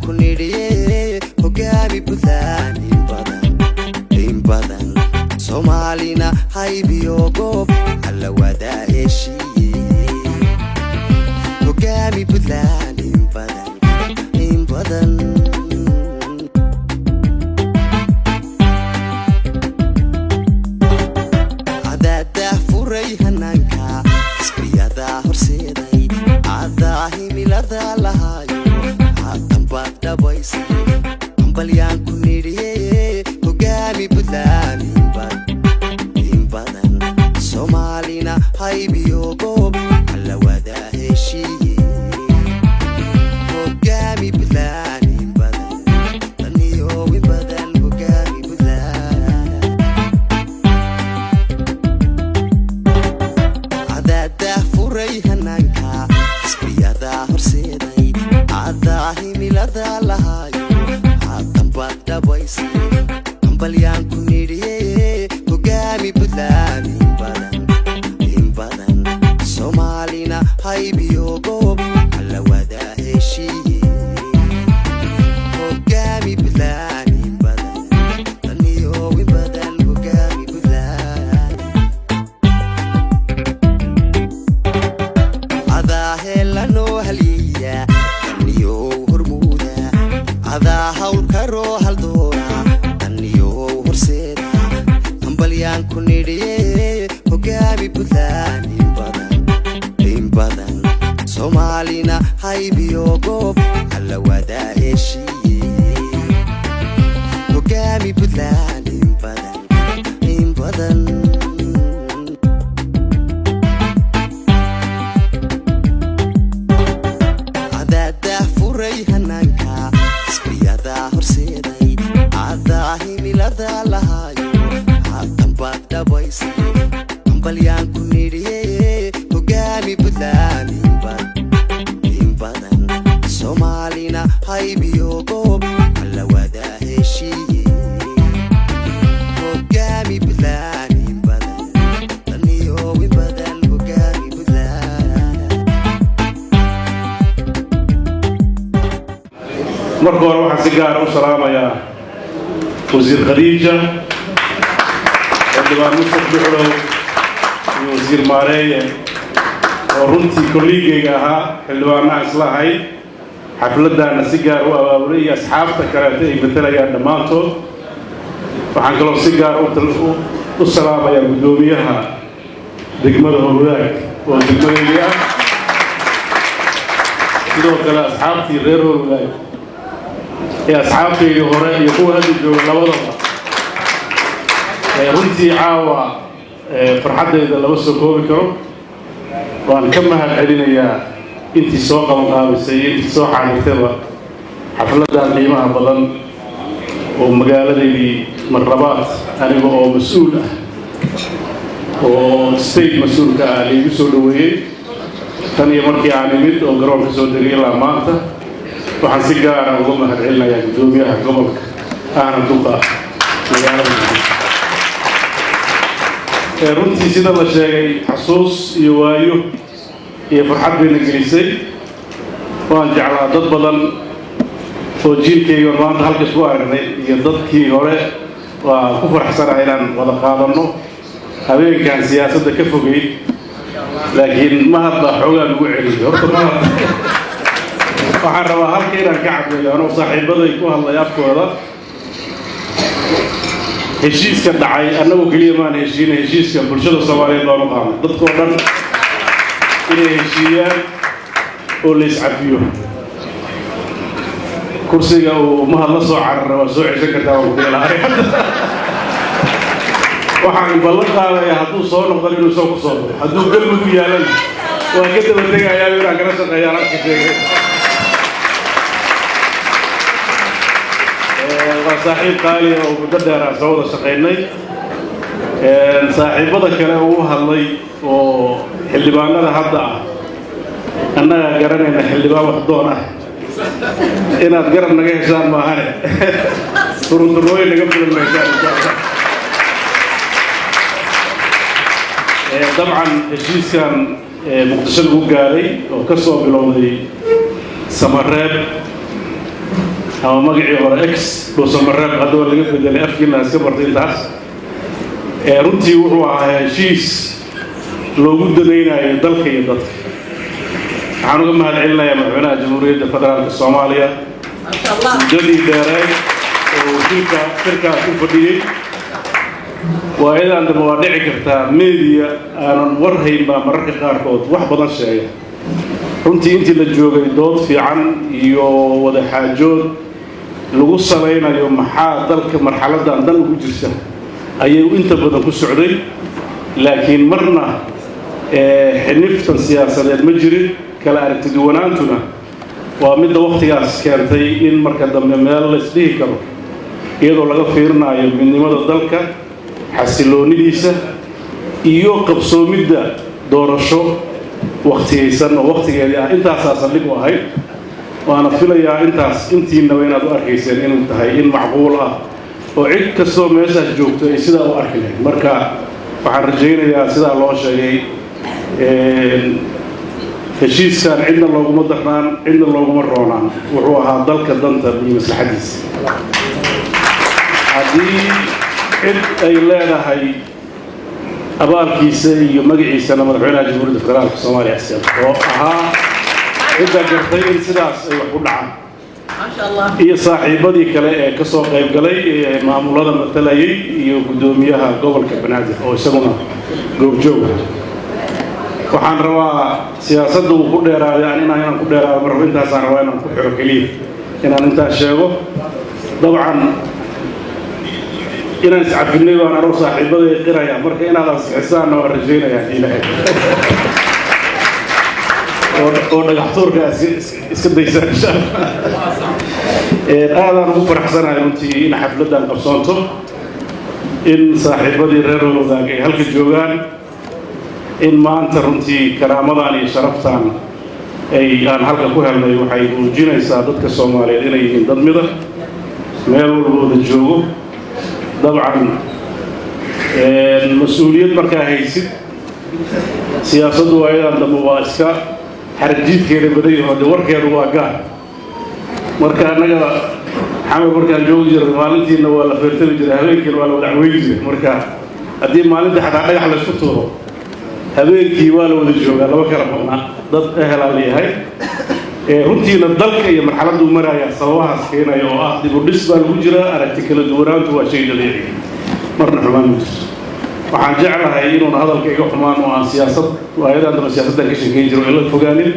kuniriye hogaami buntland in badan Soomaalina haybiyo goob alla wada heshiiye hogaami buntland in badan adada furay hananka isbiyada horseeday adahimilada lahayo haatan baad dhabaysay ambalyaan kuniriye hogaami buntland in badan Soomaalina haybiyo goob alla wada heshiiye hogaami buntland in badan taniyo in badan hogaami buntland adada furay hananka isbiyada horseeday adahimilada lahayo haatan baad dhabaysay ambalyaan kuniriye hogaami buntland in badan Soomaalina haybiyo goob alla wada heshiiye hogaami buntland in badan taniyo in badan hogaami buntland adaa heelanoo haliya taniyo hormuuda adaa hawlkaroo haldoora taniyo horseeda ambalyaan kuniriye hogaami buntland in badan Soomaalina haybiyo goob alla wada heshiiye hogaami buntland in badan adada furay hananka isbiyada horseeday adahimilada lahayo haatan baad dhabaysay ambalyaan kuniriye hogaami buntland in badan Soomaalina haybiyo goob alla wada heshiiye hogaami buntland in badan taniyo in badan hogaami buntland marka hore waxaan si gaar ah u salaamayaa wasiir Khadiija xildhibaan Mustafa Buxlow iyo wasiir Maareeye oo runtii kolleegayga ahaa xildhibaanaha islahay xafladana si gaar u abaabulay iyo asxaabta kale ay matalayaan dhammaantood waxaan kaloo si gaar u salaamayaa gudoomiyaha degmada Howlwadaag oo degmadayda ah sidoo kale asxaabtii reer Howlwadaag ee asxaabteydii hore iyo kuwa hadda jooga labadaba runtii caawa farxadeyda lama soo koobi karo waan ka mahad celinayaa intii soo qabanqaabisay intii soo xaadirtayba xafladan qiimaha badan oo magaaladeydii marlabaad aniga oo mas'uul ah oo state mas'uulka ah liigu soo dhaweeyey tan iyo markii aan imid oo garoonka soo degay ilaa maanta waxaan si gaara uga mahad celinayaa gudoomiyaha gobolka ahna duqa magaalada runtii sida la sheegay xasuus iyo waayo iyo farxad bayna gelisay waan jeclaa dad badan oo jiilkayga maanta halkaas ku aragnay iyo dadkii hore waa ku faraxsanahay inaan wada qaadanno habeenkan siyaasadda ka fogay laakiin ma hadda xoogaa lagu celiyo horta ma waxaan rabaa halka inaan ka caddeeyo anoo saaxiibaday ku hadlay afkooda heshiiska dhacay annagu keliya maan heshiina heshiiska bulshada Soomaaliyeed looma qaano dadkoo dhan inay heshiiyaan oo la iscafiyo kursiga uu mahad la soo carara waa soo ceshan kartaa waan ku leelahay waxaan ballan qaadayaa hadduu soo noqdo inuu soo ku soo noqdo hadduu galmudug yaalana waan ka daba tegayaa inaan kala shaqeeyaan halka sheegay waa saaxiib qaali oo muddo dheer aan soo wada shaqaynay saaxiibada kale uu hadlay oo xildhibaanada hadda ah annaga garanayna xildhibaan wax doon ah inaad garab naga heshaan maahane turunturooyin naga fulan maysaan insha Allah dabcan heshiiskan muqdisho lagu gaaray oo ka soo bilowday Samareeb ama magacii hore x dhuusamareeb hadda waa laga bedelay afkiina iska bartay intaas runtii wuxuu ahaa heshiis loogu danaynayo dalka iyo dadka waxaan uga mahad celinayaa madaxweynaha jamhuuriyadda federaalka soomaaliya muddadii dheereed oo wasiirka shirkaas u fadhiyey waayadan dambe waa dhici kartaa media aanan warhayn baa mararka qaarkood wax badan sheega runtii intii la joogay dood fiican iyo wada xaajood lagu salaynayo maxaa dalka marxaladan dan ugu jirta ayay inta badan ku socday laakiin marna xiniftan siyaasadeed ma jirin kala aragtiduwanaantuna waa midda waqtigaas keentay in marka dambe meel la isdhihi karo iyadoo laga fiirinayo midnimada dalka xasiloonidiisa iyo qabsoomidda doorasho waqtigaysan oo waqtigeedii ah intaasaa saldhig u ahayd waana filayaa intaas intiinaba inaad u arkayseen inuu tahay in macquul ah oo cid kastoo meeshaas joogto ay sidaa u arki lahayd marka waxaan rajaynayaa sidaa loo sheegay heshiiskan cidna looguma darnaan cidna looguma roonaan wuxuu ahaa dalka danta iyo maslaxadiisa haddii cid ay leedahay abaalkiisa iyo magaciisana madaxweynaha jamhuuriyadda federaalka soomaaliya oo ahaa cidda gartay in sidaas ay wax ku dhacaan iyo saaxiibadii kale ee ka soo qayb galay ee maamulada matalayay iyo guddoomiyaha gobolka banaadir oo isaguna goobjooga waxaan rabaa siyaasadda uu ku dheeraaday inaan ku dheeraado marrabo intaasaan rabaa inaan ku xiro keliya inaan intaas sheego dabcan inaan iscafinay baan anoo saaxiibada qiraya marka inaad ansixisaan waa rajaynayaa ilaahay oo dhagaxtuurka iska daysaan insha Allah aadaan ugu faraxsanahay runtii in xafladan qabsoonto in saaxiibadii reer wadaag ay halka joogaan in maanta runtii karaamadan iyo sharaftan aan halka ku helnay waxay muujinaysaa dadka Soomaaliyeed inay yihiin dad midab meel walba wada joogo dabcan mas'uuliyad markaa haysid siyaasaddu waayadan dambe waa iska xarjiidkeeda badan yahay oo warkeedu waa gaar marka annaga xamar markaan joogi jiray maalintiina waa la feertami jiray habeenkiina waa la wada caweyn jiray marka haddii maalinta xataa dhagax la isku tuuro habeenkii waa la wada joogaa laba kala maqnaa dad ehelaa leeyahay runtiina dalka iyo marxaladdu maraya sababahaas keenaya oo ah dib u dhis baa lagu jiraa aragti kala duwanaantu waa shay dabiici marna xumaan ma jirto waxaan jeclahay inuuna hadalka iga xumaan oo aan siyaasad waayadan dambe siyaasaddan ka sheekeyn jiro ila fogaanin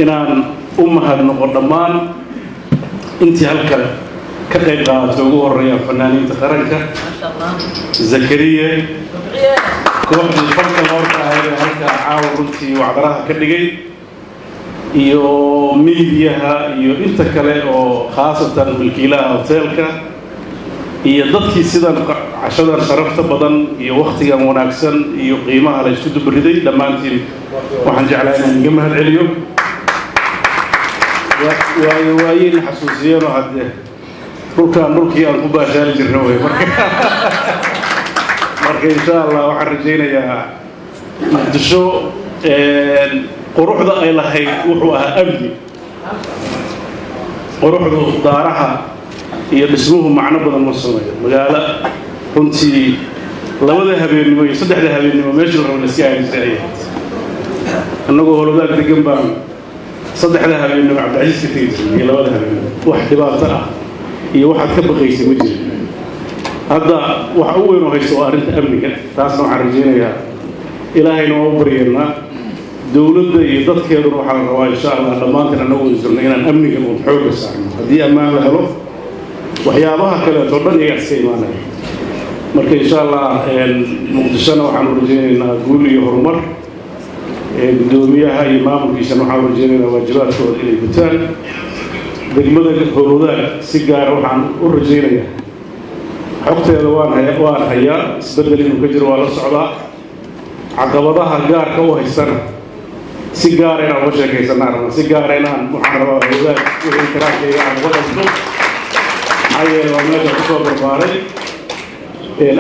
inaan u mahadnaqo dhammaan intii halkan ka qayb qaadato ugu horeeya fanaaniinta qaranka zakariya kooxdii farka loorka ahayd ee halka caawa runtii wacdaraha ka dhigay iyo miidiyaha iyo inta kale oo khaasatan milkiilaha hoteelka iyo dadkii sidan cashadan sharafta badan iyo waqtigan wanaagsan iyo qiimaha la isku dubriday dhammaantiin waxaan jeclahay inaan iga mahad celiyo waayin xasuusiyeen oo haddee dhulkii aan ku baashaali jirna wey marka insha Allah waxaan rajaynayaa muqdisho quruxda ay lahayd wuxuu ahaa amni quruxdu daaraha iyo dhismuhu macno badan ma sameeyo magaalo runtii labada habeenimo iyo saddexda habeenimo meesha la rabo la iska aadi jiray annagoo holodaag degan baan saddexda habeenimo cabdicasiis ka tegi jiray iyo labada habeenimo wax dhibaato ah iyo waxaad ka baqaysay ma jirin hadda waxa u weyn oo haysto waa arrinta amniga taasna waxaan rajaynayaa ilaahayna waa u baryeennaa dowladda iyo dadkeeduna waxaa la rabaa insha Allah dhammaantiin annagu isirno inaan amniga uun xoogga saarno haddii ammaan la helo waxyaabaha kaleeto dhan iyaga iska imaanaya marka insha Allah muqdishona waxaan u rajaynaynaa guul iyo horumar guddoomiyaha iyo maamulkiisana waxaan u rajaynaynaa waajibaadkooda inay gutaan degmada howlwadaag si gaara waxaan u rajaynayaa xogteeda waan hayaa isbeddel inuu ka jiro waa la socdaa caqabadaha gaarka u haystana si gaara inaan uga sheekaysanaa rabnaa si gaara inaan waxaan rabaa howlwadaag wixii karaarkayga aan uga qabto maxaa yeele waa meesha ku soo barbaaray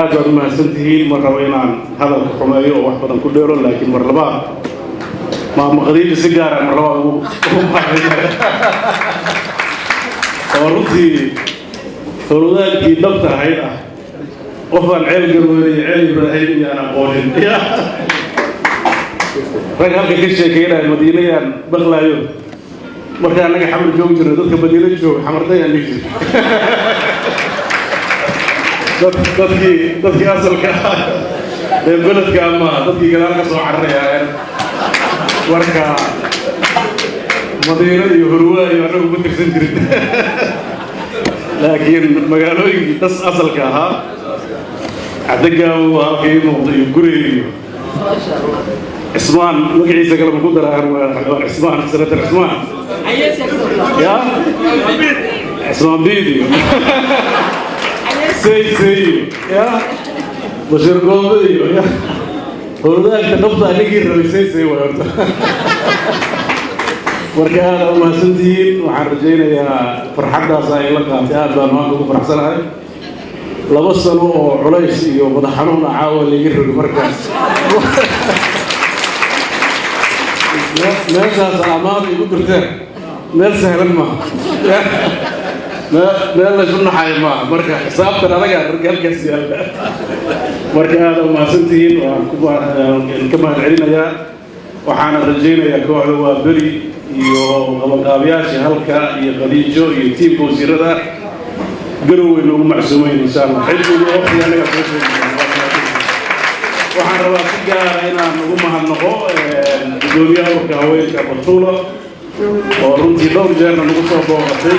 aad baad u mahadsan tihiin mar rabo inaan hadalka xumeeyo oo wax badan ku dheero laakiin mar labaad maamaqdiinta si gaara mar labaad ugu ورنتي هولودان كي دبتها هيدا قفل عيل قروي عيل إبراهيم أنا قولين رجع هالك كل شيء كينا المدينة بغلا يوم مركز أنا كحمل جوم جرا ضد كمدينة جو حمرتين اللي يجي ضد أصل البلد كأما ضد كلام كسر عرّي وركا مدينة يهروا يعرفوا بتكسين كريم لكن مقالوي تص أصل كها عدقة وهاكين ويقولي عثمان وقعي سكر مقدر عثمان سنة عثمان يا عثمان بيدي سي يا بشير قومي يا هذا كنبضة نجير سي ويرد وركان ما سنتين وحرجينا يا فرحنا صاير لك أمثال بانوانكم فرحسنا لبصنوا عليسي وضحنونا عاول يجر المركز ما جاز أمام يقدر ذا ما سهل ما لا شنو حي ما مركز صابت أنا رجال كسيال مركز ما سنتين وكمان علينا يا وحنا رجينا يا كوع وبري وغلقابياش هلكا يغليجو يتيب وزيردا قروا إنه معزومين إن شاء الله حلو الوقت يعني وحنا رواتيكا هنا نقومها النقو بدونيا وكهوين كبطولة ورنتي دور جارنا نقصوا بوغتي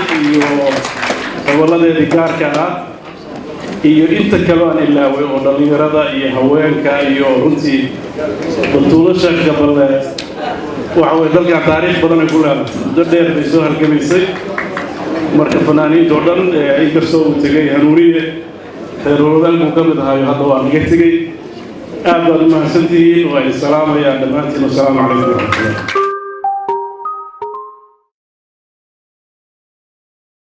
والله ذكر كذا إنت كمان إلا ودلني رضا هوين كأيو رنتي بطولة شك قبل وحوي دلك تاريخ بدنا كلها دير بيسوها الكنيسة مركب فنانين جوردن يكسروا تجي هنورية رودان مكمل هاي هذا وان جتجي أبدا ما سنتين والسلام يا دمانتي والسلام عليكم.